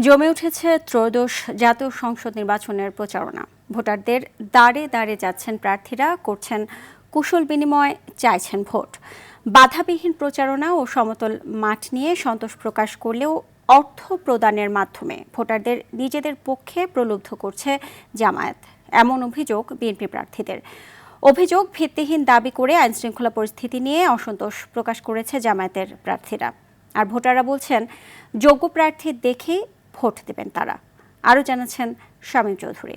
জমে উঠেছে ত্রয়োদশ জাতীয় সংসদ নির্বাচনের প্রচারণা। ভোটারদের দাঁড়ে দাঁড়ে যাচ্ছেন প্রার্থীরা, করছেন কুশল বিনিময়, চাইছেন ভোট। বাধাবিহীন প্রচারণা ও সমতল মাঠ নিয়ে সন্তোষ প্রকাশ করলেও অর্থ প্রদানের মাধ্যমে ভোটারদের নিজেদের পক্ষে প্রলুব্ধ করছে জামায়াত, এমন অভিযোগ বিএনপি প্রার্থীদের। অভিযোগ ভিত্তিহীন দাবি করে আইনশৃঙ্খলা পরিস্থিতি নিয়ে অসন্তোষ প্রকাশ করেছে জামায়াতের প্রার্থীরা। আর ভোটাররা বলছেন, যোগ্য প্রার্থী দেখেই ভোট দেবেন তারা। আরও জানাচ্ছেন শামীম চৌধুরী।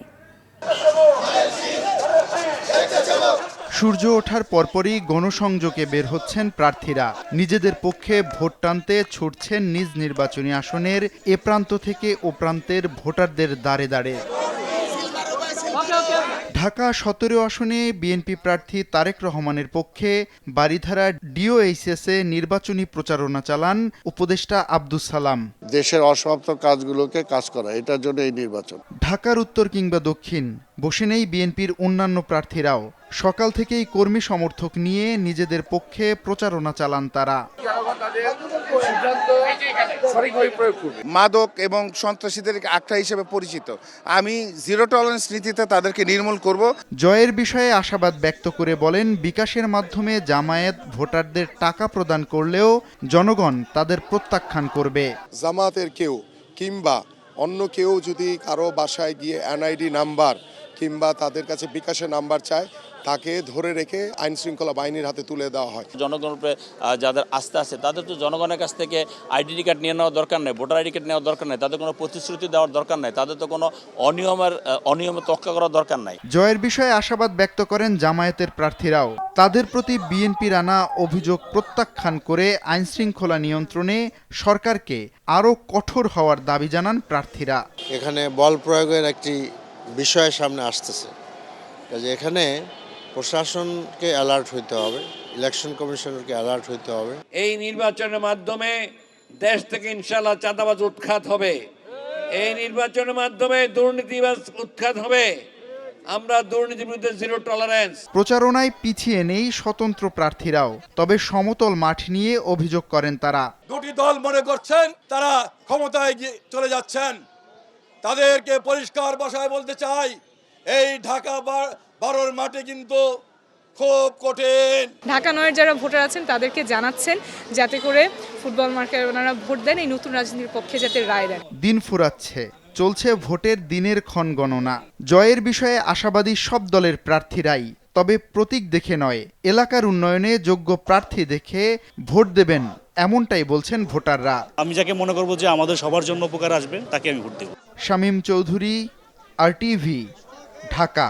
সূর্য ওঠার পরপরই গণসংযোগে বের হচ্ছেন প্রার্থীরা। নিজেদের পক্ষে ভোট টানতে ছুটছেন নিজ নির্বাচনী আসনের এ প্রান্ত থেকে ও প্রান্তের ভোটারদের দাঁড়ে দাঁড়ে। ঢাকা ১৭ আসনে বিএনপি প্রার্থী তারেক রহমানের পক্ষে বারিধারা ডিওএইচএসে নির্বাচনী প্রচারণা চালান উপদেষ্টা আব্দুস সালাম। দেশের অসমাপ্ত কাজগুলোকে কাজ করা, এটার জন্য এই নির্বাচন। ঢাকার উত্তর কিংবা দক্ষিণ বসে নেই বিএনপির অন্যান্য প্রার্থীরাও। সকাল থেকেই কর্মী সমর্থক নিয়ে নিজেদের পক্ষে প্রচারণা চালান তারা। মাদক এবং সন্ত্রাসীদের আখড়া হিসেবে পরিচিত। আমি জিরো টলারেন্স নীতিতে তাদেরকে নির্মূল করব। জয়ের বিষয়ে আশাবাদ ব্যক্ত করে বলেন, বিকাশের মাধ্যমে জামায়াত ভোটারদের টাকা প্রদান করলেও জনগণ তাদের প্রত্যাখ্যান করবে। জামায়াতের কেউ কিংবা অন্য কেউ যদি কারো বাসায় গিয়ে এনআইডি নাম্বার কিংবা তাদের কাছে বিকাশের নাম্বার চায়, তাকে ধরে রেখে আইন শৃঙ্খলা বাহিনীর হাতে তুলে দেওয়া হয়। জনগণের উপরে যাদের আস্থা আছে তাদের তো জনগণের কাছ থেকে আইডেন্টি কার্ড নিয়ে নেওয়ার দরকার নেই, ভোটার আইডি কার্ড নেওয়ার দরকার নেই, তাদের কোনো প্রতিশ্রুতি দেওয়ার দরকার নেই, তাদের তো কোনো অনিয়মে তোয়াক্কা করার দরকার নাই। জয়ের বিষয়ে আশাবাদ ব্যক্ত করেন জামায়াতের প্রার্থীরাও। তাদের প্রতি বিএনপির আনা অভিযোগ প্রত্যাখ্যান করে আইন শৃঙ্খলা নিয়ন্ত্রণে সরকারকে আরও কঠোর হওয়ার দাবি জানান প্রার্থীরা। এখানে বল প্রয়োগের একটি বিষয় সামনে আসতেছে, কাজে এখানে প্রশাসনকে অ্যালার্ট হইতে হবে, ইলেকশন কমিশনারকে অ্যালার্ট হইতে হবে। এই নির্বাচনের মাধ্যমে দেশ থেকে ইনশাআল্লাহ চাঁদাবাজ উৎখাত হবে, এই নির্বাচনের মাধ্যমে দুর্নীতিবাজ উৎখাত হবে। আমরা দুর্নীতির বিরুদ্ধে জিরো টলারেন্স। প্রচারণায় পিছিয়ে নেই স্বতন্ত্র প্রার্থীরাও, তবে সমতল মাঠ নিয়ে অভিযোগ করেন তারা। দুটি দল মনে করছেন তারা ক্ষমতায় চলে যাচ্ছেন, তাদেরকে পরিষ্কার ভাষায় বলতে চাই, এই ঢাকা 12 মাঠে কিন্তু খুব কঠিন। ঢাকা 9-এর যারা ভোটার আছেন তাদেরকে জানাচ্ছেন যাতে করে ফুটবল মার্কে ওনারা ভোট দেন, এই নতুন রাজনীতির পক্ষে যাতে রায় দেন। দিন ফুরাচ্ছে, চলছে ভোটের দিনের ক্ষণ গণনা। জয়ের বিষয়ে আশাবাদী সব দলের প্রার্থীরাই, তবে প্রতীক দেখে নয়, এলাকার উন্নয়নে যোগ্য প্রার্থী দেখে ভোট দেবেন, এমনটাই বলছেন ভোটাররা। আমি যাকে মনে করব যে আমাদের সবার জন্য উপকার আসবে তাকে আমি ভোট দেব। শামীম চৌধুরী, RTV, ঢাকা।